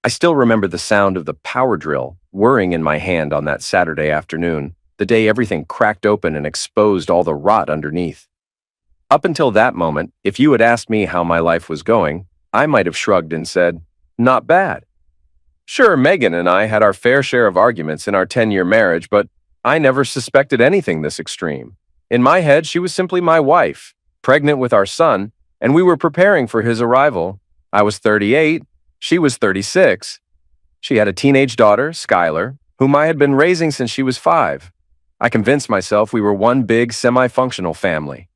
I still remember the sound of the power drill whirring in my hand on that Saturday afternoon, the day everything cracked open and exposed all the rot underneath. Up until that moment, if you had asked me how my life was going, I might have shrugged and said, "Not bad." Sure, Megan and I had our fair share of arguments in our 10-year marriage, but I never suspected anything this extreme. In my head, she was simply my wife, pregnant with our son, and we were preparing for his arrival. I was 38, she was 36. She had a teenage daughter, Skylar, whom I had been raising since she was 5. I convinced myself we were one big, semi-functional family.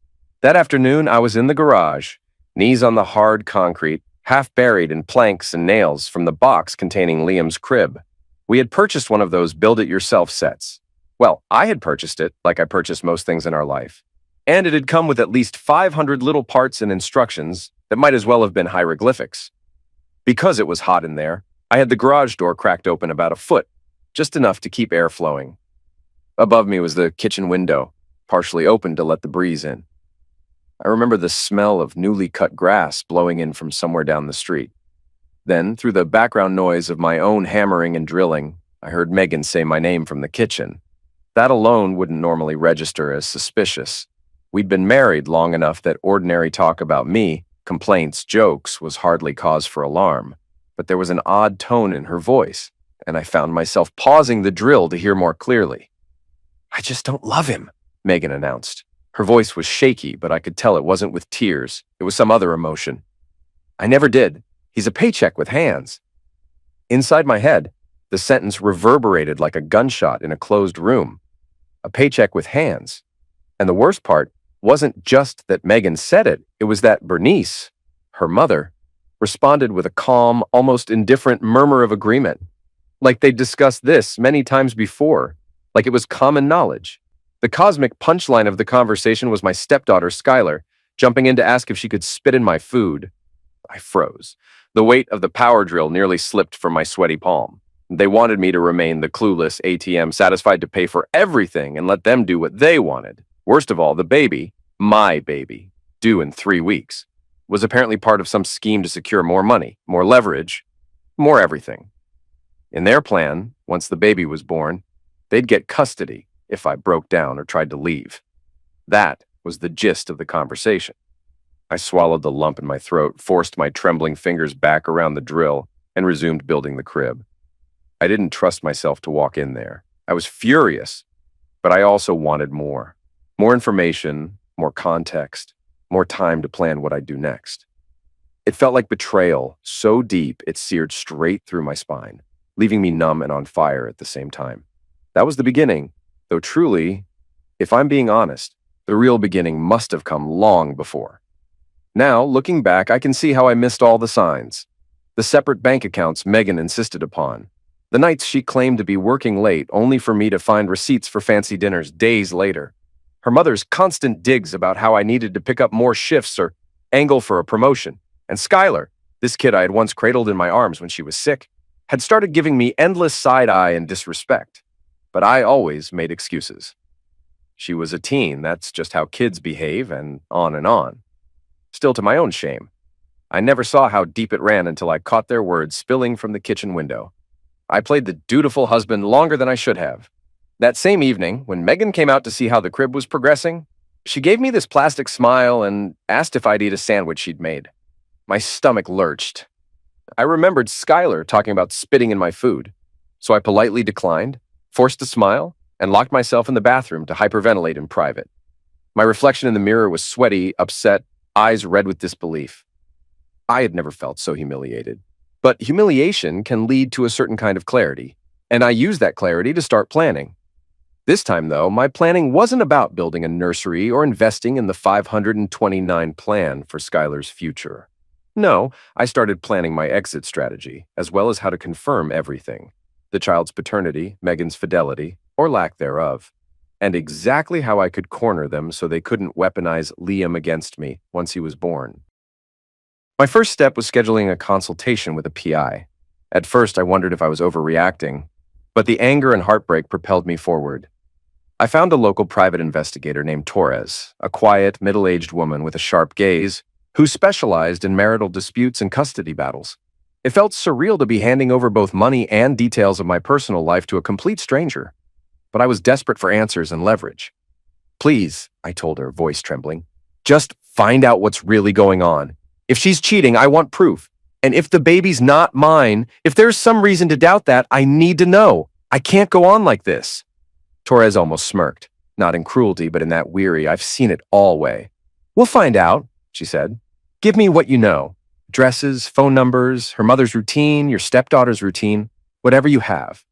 That afternoon, I was in the garage, knees on the hard concrete, half buried in planks and nails from the box containing Liam's crib. We had purchased one of those build-it-yourself sets. Well, I had purchased it, like I purchase most things in our life. And it had come with at least 500 little parts and instructions that might as well have been hieroglyphics. Because it was hot in there, I had the garage door cracked open about a foot, just enough to keep air flowing. Above me was the kitchen window, partially open to let the breeze in. I remember the smell of newly cut grass blowing in from somewhere down the street. Then, through the background noise of my own hammering and drilling, I heard Megan say my name from the kitchen. That alone wouldn't normally register as suspicious. We'd been married long enough that ordinary talk about me, complaints, jokes, was hardly cause for alarm. But there was an odd tone in her voice, and I found myself pausing the drill to hear more clearly. "I just don't love him," Megan announced. Her voice was shaky, but I could tell it wasn't with tears. It was some other emotion. "I never did. He's a paycheck with hands." Inside my head, the sentence reverberated like a gunshot in a closed room. A paycheck with hands. And the worst part wasn't just that Megan said it, it was that Bernice, her mother, responded with a calm, almost indifferent murmur of agreement. Like they'd discussed this many times before, like it was common knowledge. The cosmic punchline of the conversation was my stepdaughter, Skylar, jumping in to ask if she could spit in my food. I froze. The weight of the power drill nearly slipped from my sweaty palm. They wanted me to remain the clueless ATM, satisfied to pay for everything and let them do what they wanted. Worst of all, the baby, my baby, due in 3 weeks, was apparently part of some scheme to secure more money, more leverage, more everything. In their plan, once the baby was born, they'd get custody if I broke down or tried to leave. That was the gist of the conversation. I swallowed the lump in my throat, forced my trembling fingers back around the drill, and resumed building the crib. I didn't trust myself to walk in there. I was furious, but I also wanted more. More information, more context, more time to plan what I'd do next. It felt like betrayal, so deep it seared straight through my spine, leaving me numb and on fire at the same time. That was the beginning, though truly, if I'm being honest, the real beginning must have come long before. Now, looking back, I can see how I missed all the signs. The separate bank accounts Megan insisted upon. The nights she claimed to be working late only for me to find receipts for fancy dinners days later. Her mother's constant digs about how I needed to pick up more shifts or angle for a promotion. And Skylar, this kid I had once cradled in my arms when she was sick, had started giving me endless side-eye and disrespect. But I always made excuses. She was a teen, that's just how kids behave, and on and on. Still, to my own shame, I never saw how deep it ran until I caught their words spilling from the kitchen window. I played the dutiful husband longer than I should have. That same evening, when Megan came out to see how the crib was progressing, she gave me this plastic smile and asked if I'd eat a sandwich she'd made. My stomach lurched. I remembered Skylar talking about spitting in my food, so I politely declined, forced a smile, and locked myself in the bathroom to hyperventilate in private. My reflection in the mirror was sweaty, upset, eyes red with disbelief. I had never felt so humiliated. But humiliation can lead to a certain kind of clarity, and I used that clarity to start planning. This time, though, my planning wasn't about building a nursery or investing in the 529 plan for Skylar's future. No, I started planning my exit strategy, as well as how to confirm everything. The child's paternity, Megan's fidelity, or lack thereof, and exactly how I could corner them so they couldn't weaponize Liam against me once he was born. My first step was scheduling a consultation with a PI. At first, I wondered if I was overreacting, but the anger and heartbreak propelled me forward. I found a local private investigator named Torres, a quiet, middle-aged woman with a sharp gaze, who specialized in marital disputes and custody battles. It felt surreal to be handing over both money and details of my personal life to a complete stranger, but I was desperate for answers and leverage. Please, I told her, voice trembling, just find out what's really going on. If she's cheating, I want proof. And if the baby's not mine, if there's some reason to doubt that, I need to know. I can't go on like this. Torres almost smirked, not in cruelty, but in that weary, I've seen it all way. We'll find out, she said. Give me what you know. Addresses, phone numbers, her mother's routine, your stepdaughter's routine, whatever you have.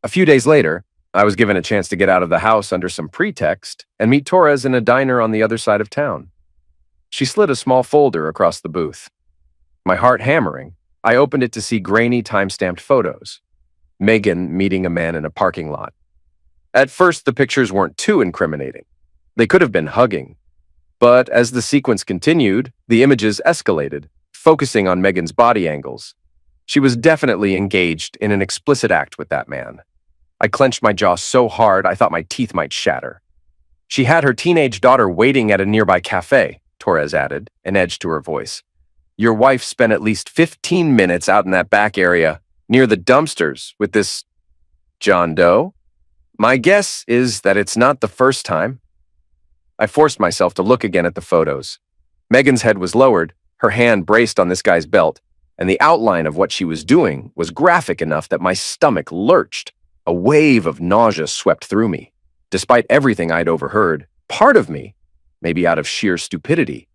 A few days later, I was given a chance to get out of the house under some pretext and meet Torres in a diner on the other side of town. She slid a small folder across the booth. My heart hammering, I opened it to see grainy time-stamped photos. Megan meeting a man in a parking lot. At first, the pictures weren't too incriminating. They could have been hugging. But as the sequence continued, the images escalated, focusing on Megan's body angles. She was definitely engaged in an explicit act with that man. I clenched my jaw so hard I thought my teeth might shatter. She had her teenage daughter waiting at a nearby cafe, Torres added, an edge to her voice. Your wife spent at least 15 minutes out in that back area, near the dumpsters, with this John Doe? My guess is that it's not the first time. I forced myself to look again at the photos. Megan's head was lowered, her hand braced on this guy's belt, and the outline of what she was doing was graphic enough that my stomach lurched. A wave of nausea swept through me. Despite everything I'd overheard, part of me, maybe out of sheer stupidity,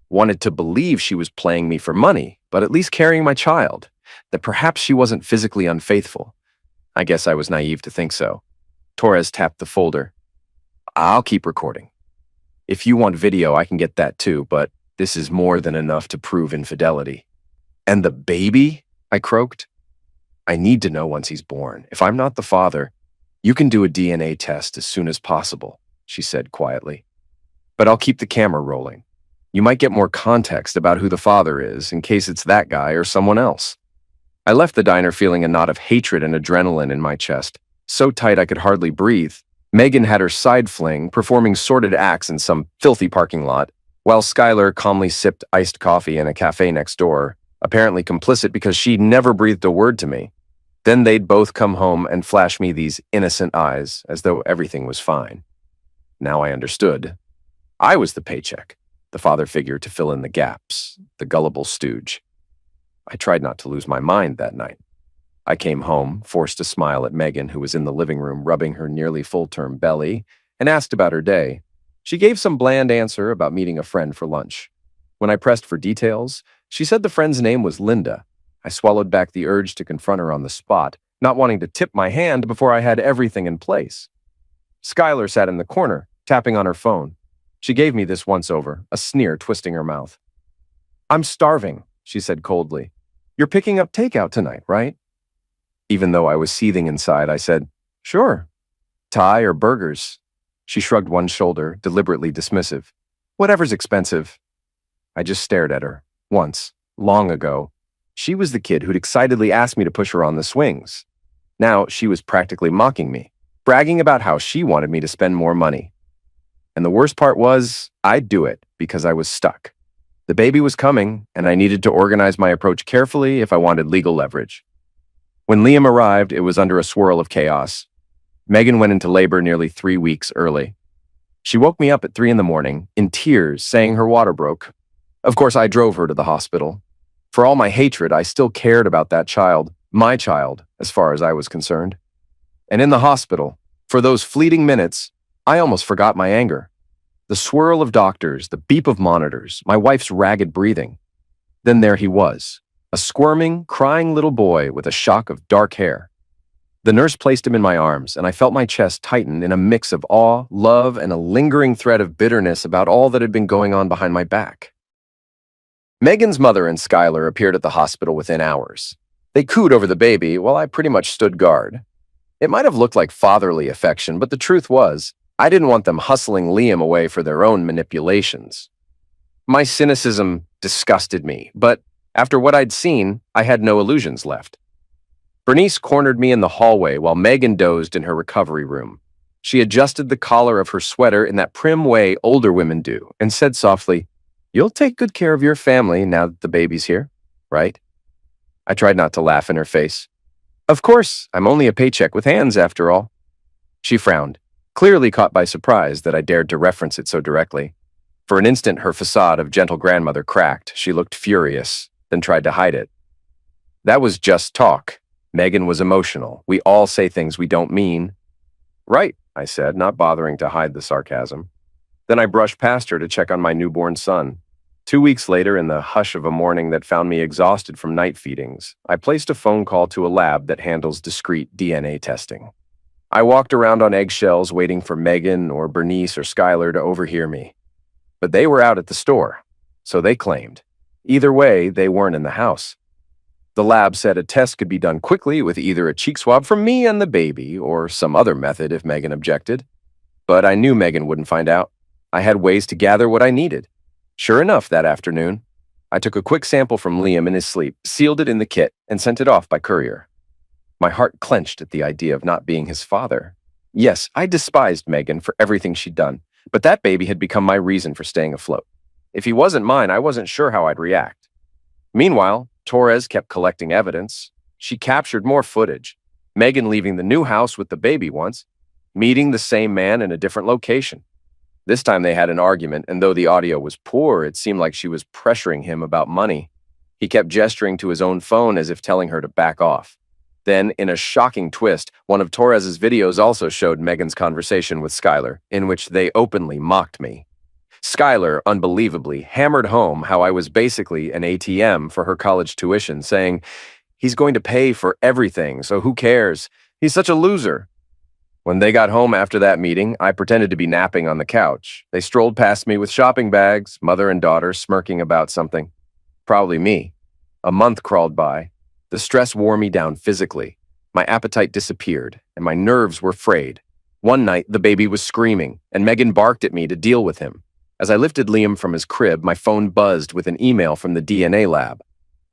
wanted to believe she was playing me for money, but at least carrying my child, that perhaps she wasn't physically unfaithful. I guess I was naive to think so. Torres tapped the folder. I'll keep recording. If you want video, I can get that too, but this is more than enough to prove infidelity. And the baby? I croaked. I need to know once he's born. If I'm not the father, you can do a DNA test as soon as possible, she said quietly. But I'll keep the camera rolling. You might get more context about who the father is in case it's that guy or someone else. I left the diner feeling a knot of hatred and adrenaline in my chest, so tight I could hardly breathe. Megan had her side fling, performing sordid acts in some filthy parking lot, while Skylar calmly sipped iced coffee in a cafe next door, apparently complicit because she never breathed a word to me. Then they'd both come home and flash me these innocent eyes, as though everything was fine. Now I understood. I was the paycheck, the father figure to fill in the gaps, the gullible stooge. I tried not to lose my mind that night. I came home, forced to smile at Megan, who was in the living room rubbing her nearly full-term belly, and asked about her day. She gave some bland answer about meeting a friend for lunch. When I pressed for details, she said the friend's name was Linda. I swallowed back the urge to confront her on the spot, not wanting to tip my hand before I had everything in place. Skylar sat in the corner, tapping on her phone. She gave me this once-over, a sneer twisting her mouth. I'm starving, she said coldly. You're picking up takeout tonight, right? Even though I was seething inside, I said, sure. Thai or burgers? She shrugged one shoulder, deliberately dismissive. Whatever's expensive. I just stared at her. Once, long ago, she was the kid who'd excitedly asked me to push her on the swings. Now she was practically mocking me, bragging about how she wanted me to spend more money. And the worst part was, I'd do it because I was stuck. The baby was coming, and I needed to organize my approach carefully if I wanted legal leverage. When Liam arrived, it was under a swirl of chaos. Megan went into labor nearly 3 weeks early. She woke me up at 3 a.m, in tears, saying her water broke. Of course, I drove her to the hospital. For all my hatred, I still cared about that child, my child, as far as I was concerned. And in the hospital, for those fleeting minutes, I almost forgot my anger. The swirl of doctors, the beep of monitors, my wife's ragged breathing. Then there he was, a squirming, crying little boy with a shock of dark hair. The nurse placed him in my arms, and I felt my chest tighten in a mix of awe, love, and a lingering thread of bitterness about all that had been going on behind my back. Megan's mother and Skylar appeared at the hospital within hours. They cooed over the baby while I pretty much stood guard. It might have looked like fatherly affection, but the truth was, I didn't want them hustling Liam away for their own manipulations. My cynicism disgusted me, but after what I'd seen, I had no illusions left. Bernice cornered me in the hallway while Megan dozed in her recovery room. She adjusted the collar of her sweater in that prim way older women do and said softly, "You'll take good care of your family now that the baby's here, right?" I tried not to laugh in her face. Of course, I'm only a paycheck with hands after all. She frowned, clearly caught by surprise that I dared to reference it so directly. For an instant, her facade of gentle grandmother cracked. She looked furious, then tried to hide it. That was just talk. Megan was emotional. We all say things we don't mean. Right, I said, not bothering to hide the sarcasm. Then I brushed past her to check on my newborn son. 2 weeks later, in the hush of a morning that found me exhausted from night feedings, I placed a phone call to a lab that handles discrete DNA testing. I walked around on eggshells waiting for Megan or Bernice or Skylar to overhear me. But they were out at the store, so they claimed. Either way, they weren't in the house. The lab said a test could be done quickly with either a cheek swab from me and the baby or some other method if Megan objected. But I knew Megan wouldn't find out. I had ways to gather what I needed. Sure enough, that afternoon, I took a quick sample from Liam in his sleep, sealed it in the kit, and sent it off by courier. My heart clenched at the idea of not being his father. Yes, I despised Megan for everything she'd done, but that baby had become my reason for staying afloat. If he wasn't mine, I wasn't sure how I'd react. Meanwhile, Torres kept collecting evidence. She captured more footage. Megan leaving the new house with the baby once, meeting the same man in a different location. This time they had an argument, and though the audio was poor, it seemed like she was pressuring him about money. He kept gesturing to his own phone as if telling her to back off. Then, in a shocking twist, one of Torres's videos also showed Megan's conversation with Skylar, in which they openly mocked me. Skylar, unbelievably, hammered home how I was basically an ATM for her college tuition, saying, "He's going to pay for everything, so who cares? He's such a loser." When they got home after that meeting, I pretended to be napping on the couch. They strolled past me with shopping bags, mother and daughter smirking about something. Probably me. A month crawled by. The stress wore me down physically. My appetite disappeared, and my nerves were frayed. One night, the baby was screaming, and Megan barked at me to deal with him. As I lifted Liam from his crib, my phone buzzed with an email from the DNA lab.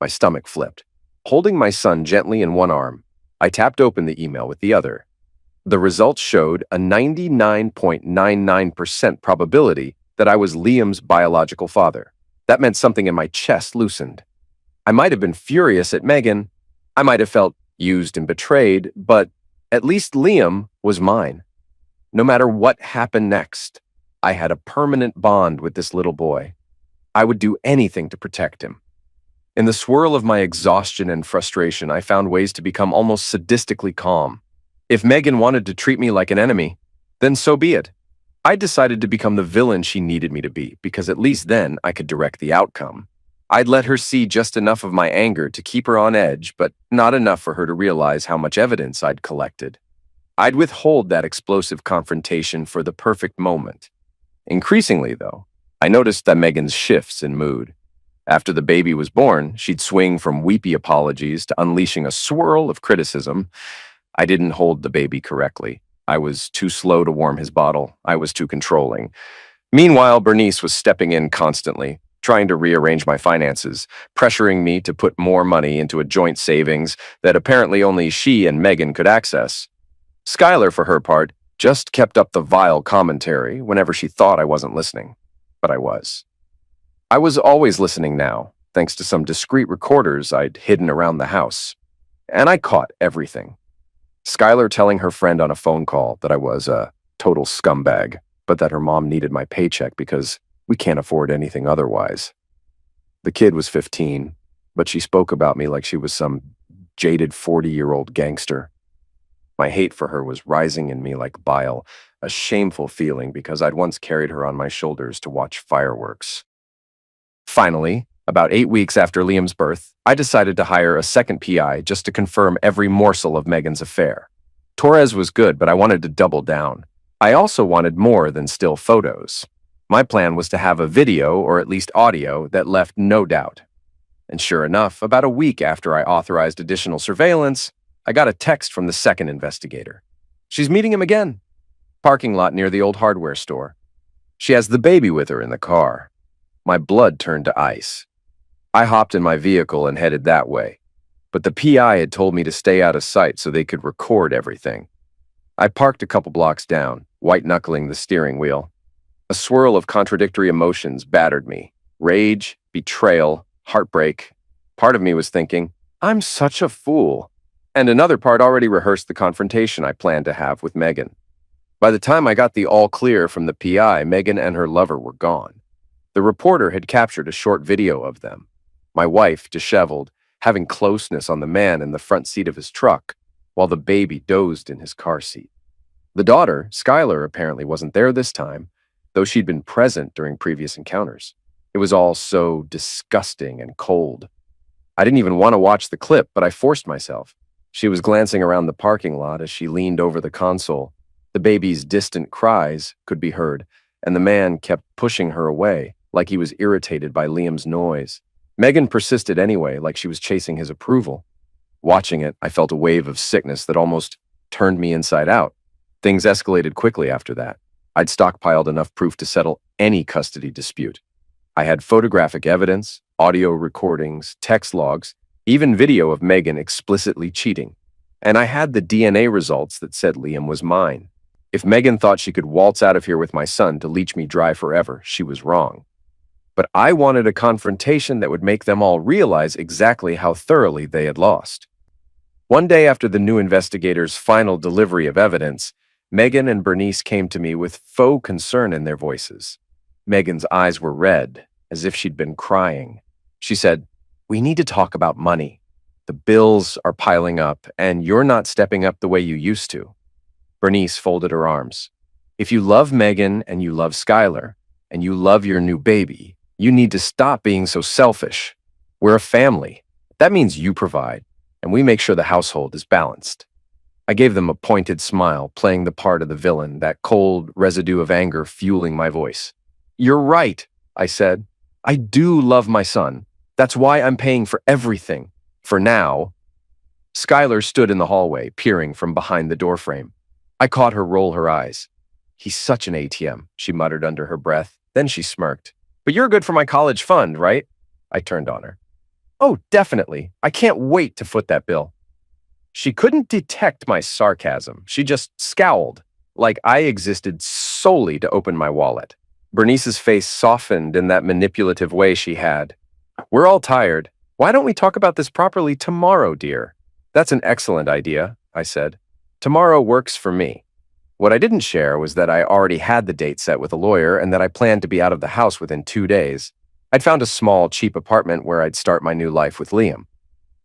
My stomach flipped. Holding my son gently in one arm, I tapped open the email with the other. The results showed a 99.99% probability that I was Liam's biological father. That meant something in my chest loosened. I might have been furious at Megan. I might have felt used and betrayed, but at least Liam was mine. No matter what happened next, I had a permanent bond with this little boy. I would do anything to protect him. In the swirl of my exhaustion and frustration, I found ways to become almost sadistically calm. If Megan wanted to treat me like an enemy, then so be it. I decided to become the villain she needed me to be, because at least then I could direct the outcome. I'd let her see just enough of my anger to keep her on edge, but not enough for her to realize how much evidence I'd collected. I'd withhold that explosive confrontation for the perfect moment. Increasingly, though, I noticed that Megan's shifts in mood. After the baby was born, she'd swing from weepy apologies to unleashing a swirl of criticism. I didn't hold the baby correctly. I was too slow to warm his bottle. I was too controlling. Meanwhile, Bernice was stepping in constantly, trying to rearrange my finances, pressuring me to put more money into a joint savings that apparently only she and Megan could access. Skylar, for her part, just kept up the vile commentary whenever she thought I wasn't listening. But I was. I was always listening now, thanks to some discreet recorders I'd hidden around the house. And I caught everything. Skylar telling her friend on a phone call that I was a total scumbag, but that her mom needed my paycheck because we can't afford anything otherwise. The kid was 15, but she spoke about me like she was some jaded 40-year-old gangster. My hate for her was rising in me like bile, a shameful feeling because I'd once carried her on my shoulders to watch fireworks. Finally, about 8 weeks after Liam's birth, I decided to hire a second PI just to confirm every morsel of Megan's affair. Torres was good, but I wanted to double down. I also wanted more than still photos. My plan was to have a video, or at least audio, that left no doubt. And sure enough, about a week after I authorized additional surveillance, I got a text from the second investigator. She's meeting him again. Parking lot near the old hardware store. She has the baby with her in the car. My blood turned to ice. I hopped in my vehicle and headed that way, but the PI had told me to stay out of sight so they could record everything. I parked a couple blocks down, white-knuckling the steering wheel. A swirl of contradictory emotions battered me. Rage, betrayal, heartbreak. Part of me was thinking, I'm such a fool. And another part already rehearsed the confrontation I planned to have with Megan. By the time I got the all clear from the PI, Megan and her lover were gone. The reporter had captured a short video of them. My wife, disheveled, having closeness on the man in the front seat of his truck, while the baby dozed in his car seat. The daughter, Skylar, apparently wasn't there this time, though she'd been present during previous encounters. It was all so disgusting and cold. I didn't even want to watch the clip, but I forced myself. She was glancing around the parking lot as she leaned over the console. The baby's distant cries could be heard, and the man kept pushing her away, like he was irritated by Liam's noise. Megan persisted anyway, like she was chasing his approval. Watching it, I felt a wave of sickness that almost turned me inside out. Things escalated quickly after that. I'd stockpiled enough proof to settle any custody dispute. I had photographic evidence, audio recordings, text logs, even video of Megan explicitly cheating. And I had the DNA results that said Liam was mine. If Megan thought she could waltz out of here with my son to leech me dry forever, she was wrong. But I wanted a confrontation that would make them all realize exactly how thoroughly they had lost. One day after the new investigators' final delivery of evidence, Megan and Bernice came to me with faux concern in their voices. Megan's eyes were red, as if she'd been crying. She said, "We need to talk about money. The bills are piling up, and you're not stepping up the way you used to." Bernice folded her arms. "If you love Megan and you love Skylar, and you love your new baby, you need to stop being so selfish. We're a family. That means you provide, and we make sure the household is balanced." I gave them a pointed smile, playing the part of the villain, that cold residue of anger fueling my voice. "You're right," I said. "I do love my son. That's why I'm paying for everything. For now." Skylar stood in the hallway, peering from behind the doorframe. I caught her roll her eyes. "He's such an ATM," she muttered under her breath. Then she smirked. "But you're good for my college fund, right?" I turned on her. "Oh, definitely. I can't wait to foot that bill." She couldn't detect my sarcasm. She just scowled, like I existed solely to open my wallet. Bernice's face softened in that manipulative way she had. "We're all tired. Why don't we talk about this properly tomorrow, dear?" "That's an excellent idea," I said. "Tomorrow works for me." What I didn't share was that I already had the date set with a lawyer and that I planned to be out of the house within 2 days. I'd found a small, cheap apartment where I'd start my new life with Liam.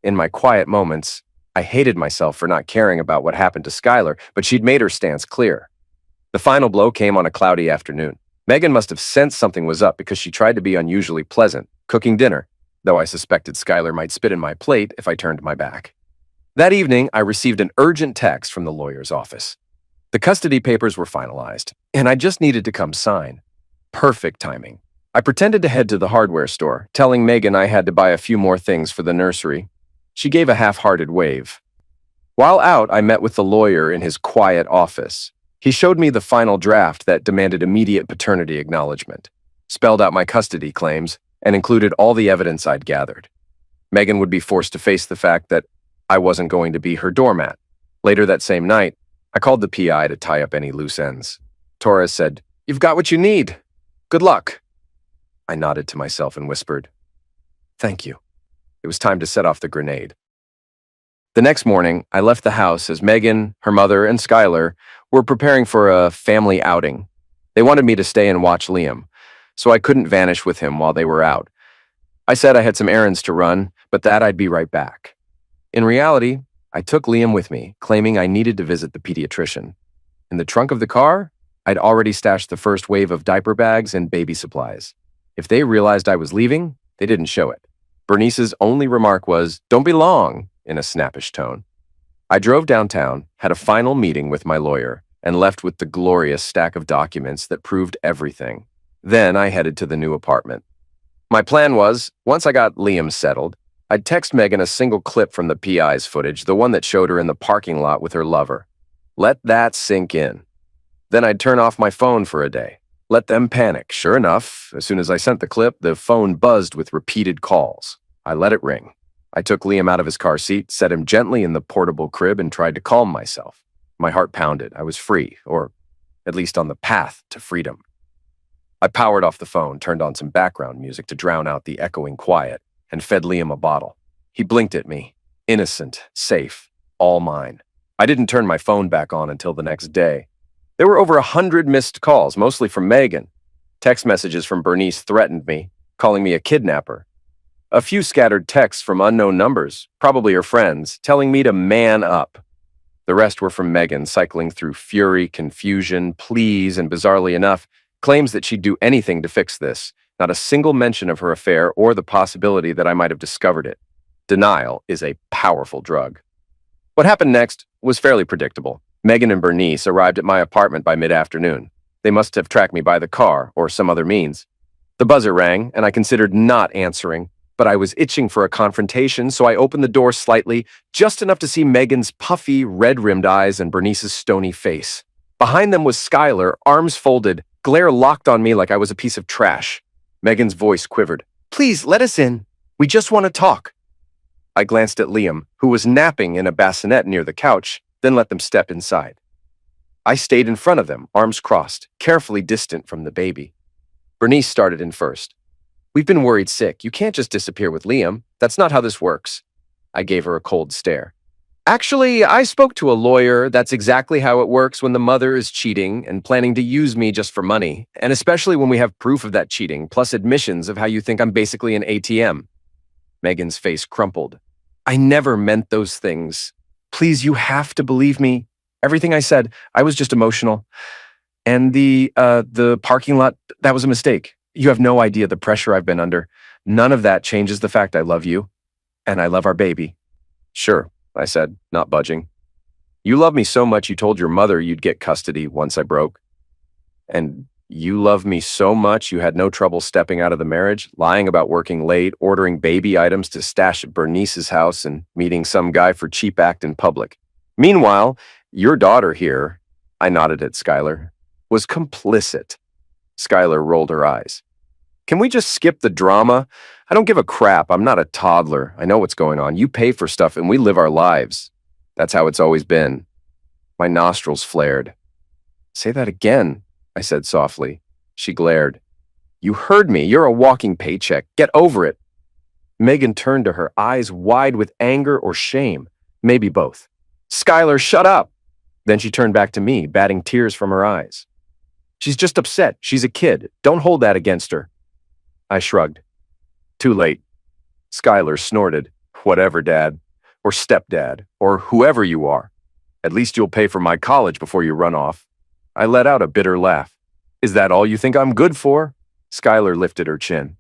In my quiet moments, I hated myself for not caring about what happened to Skylar, but she'd made her stance clear. The final blow came on a cloudy afternoon. Megan must have sensed something was up because she tried to be unusually pleasant, cooking dinner, though I suspected Skylar might spit in my plate if I turned my back. That evening, I received an urgent text from the lawyer's office. The custody papers were finalized, and I just needed to come sign. Perfect timing. I pretended to head to the hardware store, telling Megan I had to buy a few more things for the nursery. She gave a half-hearted wave. While out, I met with the lawyer in his quiet office. He showed me the final draft that demanded immediate paternity acknowledgement, spelled out my custody claims, and included all the evidence I'd gathered. Megan would be forced to face the fact that I wasn't going to be her doormat. Later that same night, I called the PI to tie up any loose ends. Torres said, "You've got what you need. Good luck." I nodded to myself and whispered, "Thank you." It was time to set off the grenade. The next morning, I left the house as Megan, her mother, and Skylar were preparing for a family outing. They wanted me to stay and watch Liam, so I couldn't vanish with him while they were out. I said I had some errands to run, but that I'd be right back. In reality, I took Liam with me, claiming I needed to visit the pediatrician. In the trunk of the car, I'd already stashed the first wave of diaper bags and baby supplies. If they realized I was leaving, they didn't show it. Bernice's only remark was, "Don't be long," in a snappish tone. I drove downtown, had a final meeting with my lawyer, and left with the glorious stack of documents that proved everything. Then I headed to the new apartment. My plan was, once I got Liam settled, I'd text Megan a single clip from the PI's footage, the one that showed her in the parking lot with her lover. Let that sink in. Then I'd turn off my phone for a day. Let them panic. Sure enough, as soon as I sent the clip, the phone buzzed with repeated calls. I let it ring. I took Liam out of his car seat, set him gently in the portable crib, and tried to calm myself. My heart pounded. I was free, or at least on the path to freedom. I powered off the phone, turned on some background music to drown out the echoing quiet, and fed Liam a bottle. He blinked at me. Innocent, safe, all mine. I didn't turn my phone back on until the next day. There were over 100 missed calls, mostly from Megan. Text messages from Bernice threatened me, calling me a kidnapper. A few scattered texts from unknown numbers, probably her friends, telling me to man up. The rest were from Megan, cycling through fury, confusion, pleas, and bizarrely enough, claims that she'd do anything to fix this. Not a single mention of her affair or the possibility that I might have discovered it. Denial is a powerful drug. What happened next was fairly predictable. Megan and Bernice arrived at my apartment by mid-afternoon. They must have tracked me by the car or some other means. The buzzer rang, and I considered not answering, but I was itching for a confrontation, so I opened the door slightly, just enough to see Megan's puffy, red-rimmed eyes and Bernice's stony face. Behind them was Skylar, arms folded, glare locked on me like I was a piece of trash. Megan's voice quivered. "Please, let us in. We just want to talk." I glanced at Liam, who was napping in a bassinet near the couch, then let them step inside. I stayed in front of them, arms crossed, carefully distant from the baby. Bernice started in first. "We've been worried sick. You can't just disappear with Liam. That's not how this works." I gave her a cold stare. "Actually, I spoke to a lawyer. That's exactly how it works when the mother is cheating and planning to use me just for money, and especially when we have proof of that cheating, plus admissions of how you think I'm basically an ATM. Megan's face crumpled. "I never meant those things. Please, you have to believe me. Everything I said, I was just emotional. And the parking lot, that was a mistake. You have no idea the pressure I've been under. None of that changes the fact I love you, and I love our baby." "Sure," I said, not budging. "You love me so much you told your mother you'd get custody once I broke. And you love me so much you had no trouble stepping out of the marriage, lying about working late, ordering baby items to stash at Bernice's house, and meeting some guy for cheap act in public. Meanwhile, your daughter here," I nodded at Skylar, "was complicit." Skylar rolled her eyes. "Can we just skip the drama? I don't give a crap. I'm not a toddler. I know what's going on. You pay for stuff and we live our lives. That's how it's always been." My nostrils flared. "Say that again," I said softly. She glared. "You heard me. You're a walking paycheck. Get over it." Megan turned to her, eyes wide with anger or shame. Maybe both. "Skylar, shut up." Then she turned back to me, batting tears from her eyes. "She's just upset. She's a kid. Don't hold that against her." I shrugged. "Too late." Skylar snorted. "Whatever, Dad. Or stepdad. Or whoever you are. At least you'll pay for my college before you run off." I let out a bitter laugh. "Is that all you think I'm good for?" Skylar lifted her chin.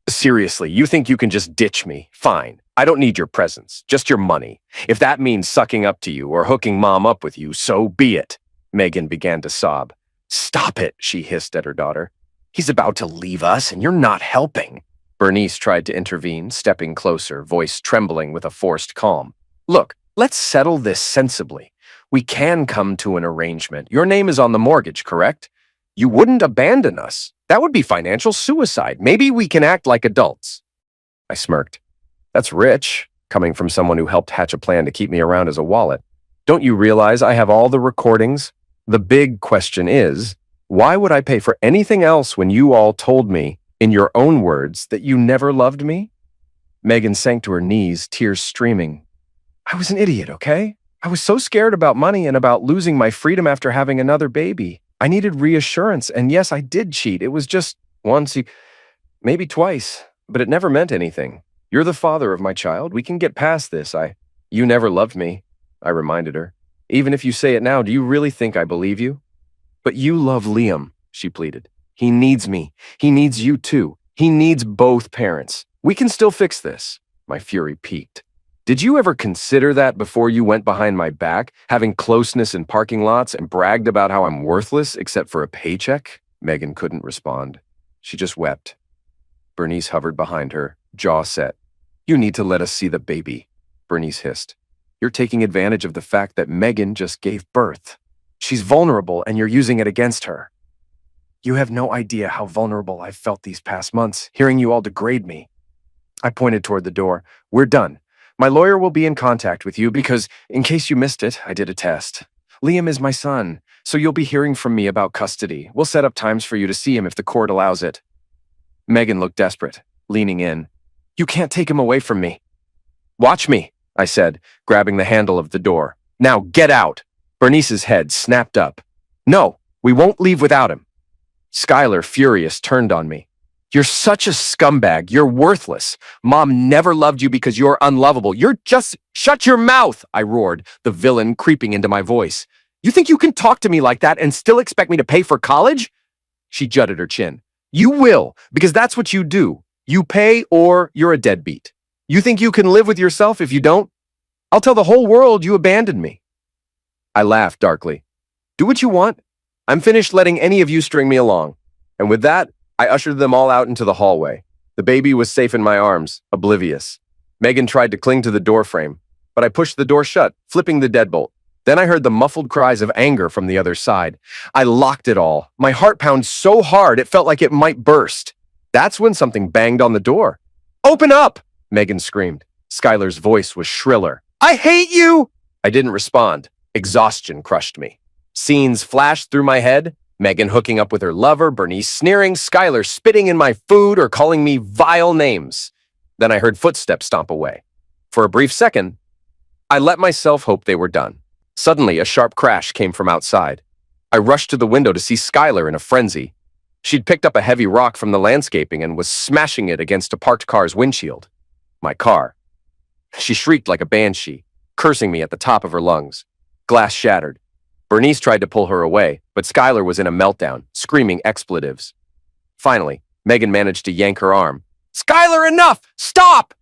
"Seriously, you think you can just ditch me? Fine. I don't need your presence, just your money. If that means sucking up to you or hooking Mom up with you, so be it." Megan began to sob. "Stop it," she hissed at her daughter. "He's about to leave us and you're not helping." Bernice tried to intervene, stepping closer, voice trembling with a forced calm. "Look, let's settle this sensibly. We can come to an arrangement. Your name is on the mortgage, correct? You wouldn't abandon us. That would be financial suicide. Maybe we can act like adults." I smirked. "That's rich, coming from someone who helped hatch a plan to keep me around as a wallet. Don't you realize I have all the recordings? The big question is, why would I pay for anything else when you all told me, in your own words, that you never loved me?" Megan sank to her knees, tears streaming. "I was an idiot, okay? I was so scared about money and about losing my freedom after having another baby. I needed reassurance, and yes, I did cheat. It was just once, maybe twice, but it never meant anything. You're the father of my child. We can get past this. You never loved me," I reminded her. "Even if you say it now, do you really think I believe you?" "But you love Liam," she pleaded. "He needs me. He needs you too. He needs both parents. We can still fix this." My fury peaked. "Did you ever consider that before you went behind my back, having closeness in parking lots and bragged about how I'm worthless except for a paycheck?" Megan couldn't respond. She just wept. Bernice hovered behind her, jaw set. "You need to let us see the baby," Bernice hissed. "You're taking advantage of the fact that Megan just gave birth. She's vulnerable and you're using it against her." "You have no idea how vulnerable I've felt these past months, hearing you all degrade me." I pointed toward the door. "We're done. My lawyer will be in contact with you because, in case you missed it, I did a test. Liam is my son, so you'll be hearing from me about custody. We'll set up times for you to see him if the court allows it." Megan looked desperate, leaning in. "You can't take him away from me." "Watch me," I said, grabbing the handle of the door. Now get out! Bernice's head snapped up. No, we won't leave without him. Skylar, furious, turned on me. You're such a scumbag. You're worthless. Mom never loved you because you're unlovable. You're just... Shut your mouth, I roared, the villain creeping into my voice. You think you can talk to me like that and still expect me to pay for college? She jutted her chin. You will, because that's what you do. You pay or you're a deadbeat. You think you can live with yourself if you don't? I'll tell the whole world you abandoned me. I laughed darkly. Do what you want. I'm finished letting any of you string me along. And with that, I ushered them all out into the hallway. The baby was safe in my arms, oblivious. Megan tried to cling to the doorframe, but I pushed the door shut, flipping the deadbolt. Then I heard the muffled cries of anger from the other side. I locked it all. My heart pounded so hard it felt like it might burst. That's when something banged on the door. Open up! Megan screamed. Skylar's voice was shriller. I hate you! I didn't respond. Exhaustion crushed me. Scenes flashed through my head. Megan hooking up with her lover, Bernice sneering, Skylar spitting in my food or calling me vile names. Then I heard footsteps stomp away. For a brief second, I let myself hope they were done. Suddenly, a sharp crash came from outside. I rushed to the window to see Skylar in a frenzy. She'd picked up a heavy rock from the landscaping and was smashing it against a parked car's windshield. My car. She shrieked like a banshee, cursing me at the top of her lungs. Glass shattered. Bernice tried to pull her away, but Skylar was in a meltdown, screaming expletives. Finally, Megan managed to yank her arm. Skylar, enough! Stop!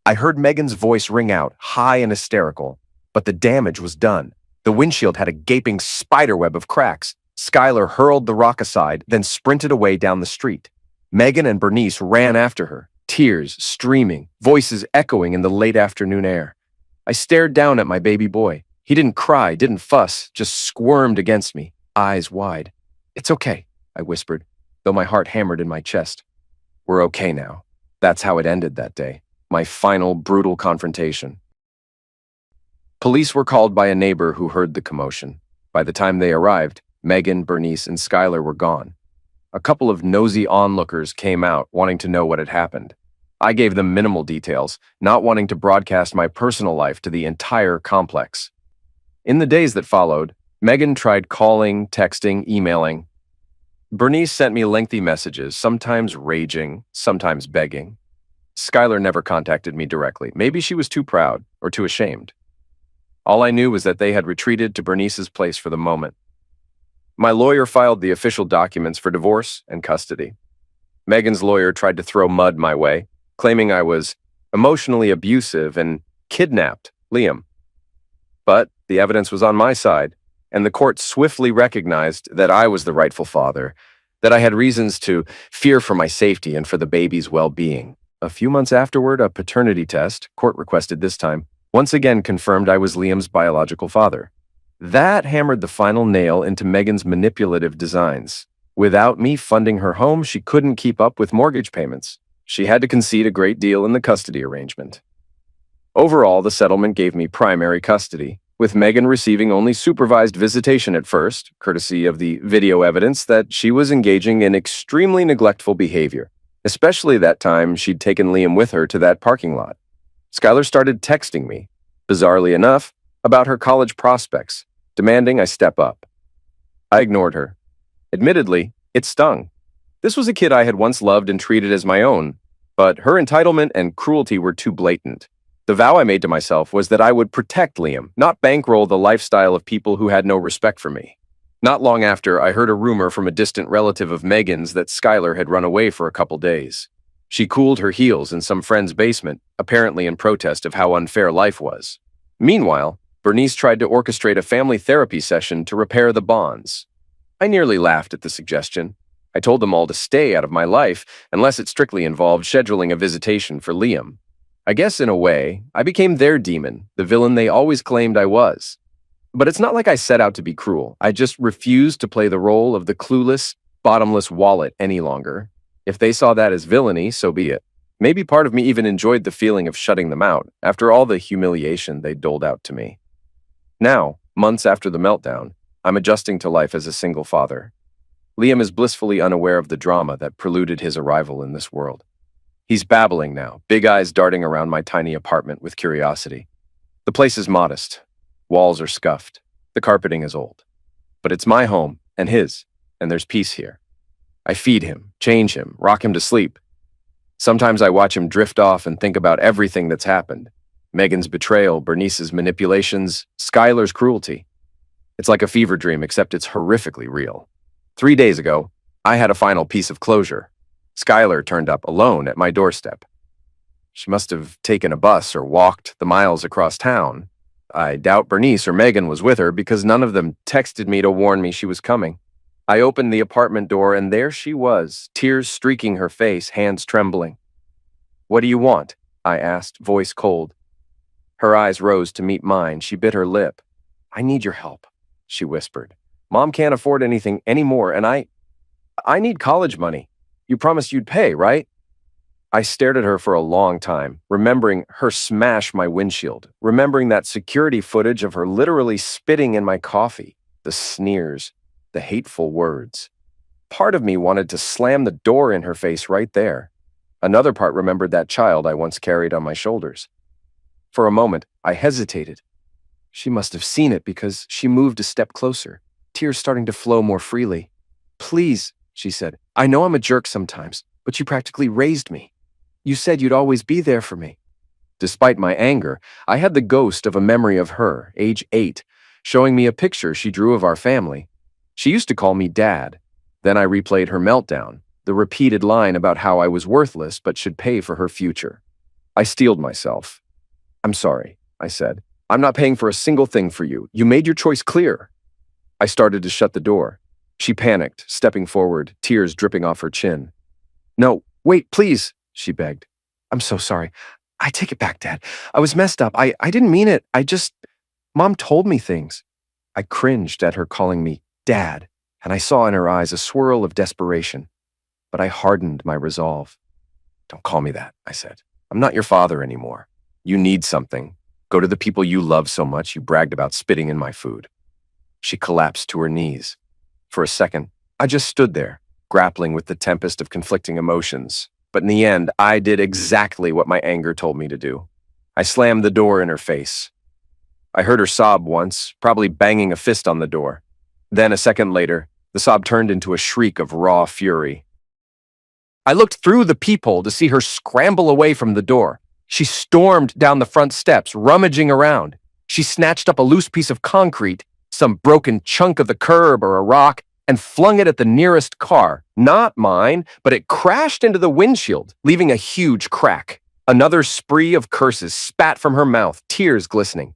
I heard Megan's voice ring out, high and hysterical. But the damage was done. The windshield had a gaping spiderweb of cracks. Skylar hurled the rock aside, then sprinted away down the street. Megan and Bernice ran after her, tears streaming, voices echoing in the late afternoon air. I stared down at my baby boy. He didn't cry, didn't fuss, just squirmed against me, eyes wide. It's okay, I whispered, though my heart hammered in my chest. We're okay now. That's how it ended that day. My final, brutal confrontation. Police were called by a neighbor who heard the commotion. By the time they arrived, Megan, Bernice, and Skylar were gone. A couple of nosy onlookers came out, wanting to know what had happened. I gave them minimal details, not wanting to broadcast my personal life to the entire complex. In the days that followed, Megan tried calling, texting, emailing. Bernice sent me lengthy messages, sometimes raging, sometimes begging. Skylar never contacted me directly. Maybe she was too proud or too ashamed. All I knew was that they had retreated to Bernice's place for the moment. My lawyer filed the official documents for divorce and custody. Megan's lawyer tried to throw mud my way, claiming I was emotionally abusive and kidnapped Liam. But the evidence was on my side, and the court swiftly recognized that I was the rightful father, that I had reasons to fear for my safety and for the baby's well-being. A few months afterward, a paternity test, court requested this time, once again confirmed I was Liam's biological father. That hammered the final nail into Megan's manipulative designs. Without me funding her home, she couldn't keep up with mortgage payments. She had to concede a great deal in the custody arrangement. Overall, the settlement gave me primary custody, with Megan receiving only supervised visitation at first, courtesy of the video evidence that she was engaging in extremely neglectful behavior, especially that time she'd taken Liam with her to that parking lot. Skylar started texting me, bizarrely enough, about her college prospects, demanding I step up. I ignored her. Admittedly, it stung. This was a kid I had once loved and treated as my own, but her entitlement and cruelty were too blatant. The vow I made to myself was that I would protect Liam, not bankroll the lifestyle of people who had no respect for me. Not long after, I heard a rumor from a distant relative of Megan's that Skylar had run away for a couple days. She cooled her heels in some friend's basement, apparently in protest of how unfair life was. Meanwhile, Bernice tried to orchestrate a family therapy session to repair the bonds. I nearly laughed at the suggestion. I told them all to stay out of my life unless it strictly involved scheduling a visitation for Liam. I guess in a way, I became their demon, the villain they always claimed I was. But it's not like I set out to be cruel. I just refused to play the role of the clueless, bottomless wallet any longer. If they saw that as villainy, so be it. Maybe part of me even enjoyed the feeling of shutting them out, after all the humiliation they doled out to me. Now, months after the meltdown, I'm adjusting to life as a single father. Liam is blissfully unaware of the drama that preluded his arrival in this world. He's babbling now, big eyes darting around my tiny apartment with curiosity. The place is modest. Walls are scuffed. The carpeting is old. But it's my home and his, and there's peace here. I feed him, change him, rock him to sleep. Sometimes I watch him drift off and think about everything that's happened. Megan's betrayal, Bernice's manipulations, Skylar's cruelty. It's like a fever dream, except it's horrifically real. 3 days ago, I had a final piece of closure. Skylar turned up alone at my doorstep. She must have taken a bus or walked the miles across town. I doubt Bernice or Megan was with her because none of them texted me to warn me she was coming. I opened the apartment door and there she was, tears streaking her face, hands trembling. "What do you want?" I asked, voice cold. Her eyes rose to meet mine. She bit her lip. "I need your help," she whispered. "Mom can't afford anything anymore, and I need college money. You promised you'd pay, right?" I stared at her for a long time, remembering her smash my windshield, remembering that security footage of her literally spitting in my coffee, the sneers, the hateful words. Part of me wanted to slam the door in her face right there. Another part remembered that child I once carried on my shoulders. For a moment, I hesitated. She must have seen it because she moved a step closer, tears starting to flow more freely. "Please," she said, "I know I'm a jerk sometimes, but you practically raised me. You said you'd always be there for me." Despite my anger, I had the ghost of a memory of her, age 8, showing me a picture she drew of our family. She used to call me Dad. Then I replayed her meltdown, the repeated line about how I was worthless but should pay for her future. I steeled myself. "I'm sorry," I said. "I'm not paying for a single thing for you. You made your choice clear." I started to shut the door. She panicked, stepping forward, tears dripping off her chin. "No, wait, please," she begged. "I'm so sorry. I take it back, Dad. I was messed up. I didn't mean it. Mom told me things." I cringed at her calling me Dad, and I saw in her eyes a swirl of desperation. But I hardened my resolve. "Don't call me that," I said. "I'm not your father anymore. You need something. Go to the people you love so much you bragged about spitting in my food." She collapsed to her knees. For a second, I just stood there, grappling with the tempest of conflicting emotions. But in the end, I did exactly what my anger told me to do. I slammed the door in her face. I heard her sob once, probably banging a fist on the door. Then, a second later, the sob turned into a shriek of raw fury. I looked through the peephole to see her scramble away from the door. She stormed down the front steps, rummaging around. She snatched up a loose piece of concrete, some broken chunk of the curb or a rock, and flung it at the nearest car. Not mine, but it crashed into the windshield, leaving a huge crack. Another spree of curses spat from her mouth, tears glistening.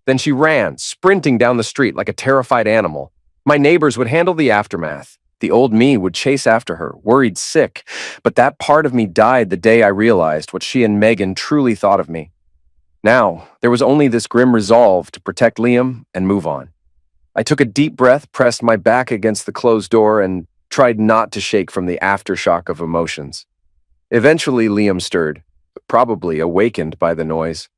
Then she ran, sprinting down the street like a terrified animal. My neighbors would handle the aftermath. The old me would chase after her, worried sick, but that part of me died the day I realized what she and Megan truly thought of me. Now, there was only this grim resolve to protect Liam and move on. I took a deep breath, pressed my back against the closed door, and tried not to shake from the aftershock of emotions. Eventually, Liam stirred, probably awakened by the noise.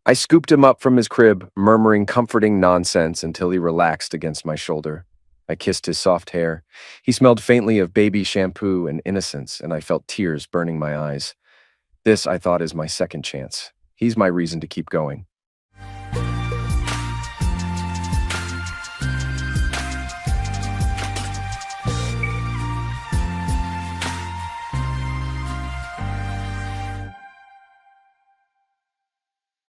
I scooped him up from his crib, murmuring comforting nonsense until he relaxed against my shoulder. I kissed his soft hair. He smelled faintly of baby shampoo and innocence, and I felt tears burning my eyes. This, I thought, is my second chance. He's my reason to keep going.